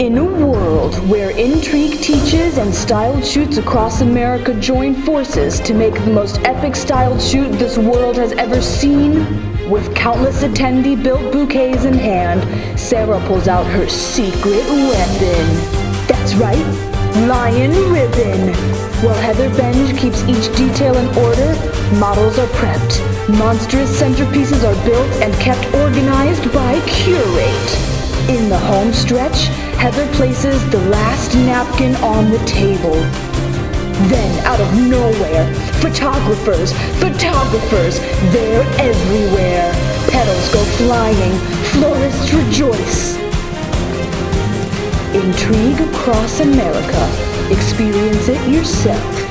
In a world where Intrigue teaches and styled shoots across America join forces to make the most epic styled shoot this world has ever seen, with countless attendee-built bouquets in hand, Sarah pulls out her secret weapon. That's right, lion ribbon. While Heather Benge keeps each detail in order, models are prepped, monstrous centerpieces are built and kept organized by Curate. In the home stretch, Heather places the last napkin on the table. Then, out of nowhere, photographers, they're everywhere. Petals go flying, florists rejoice. Intrigue across America. Experience it yourself.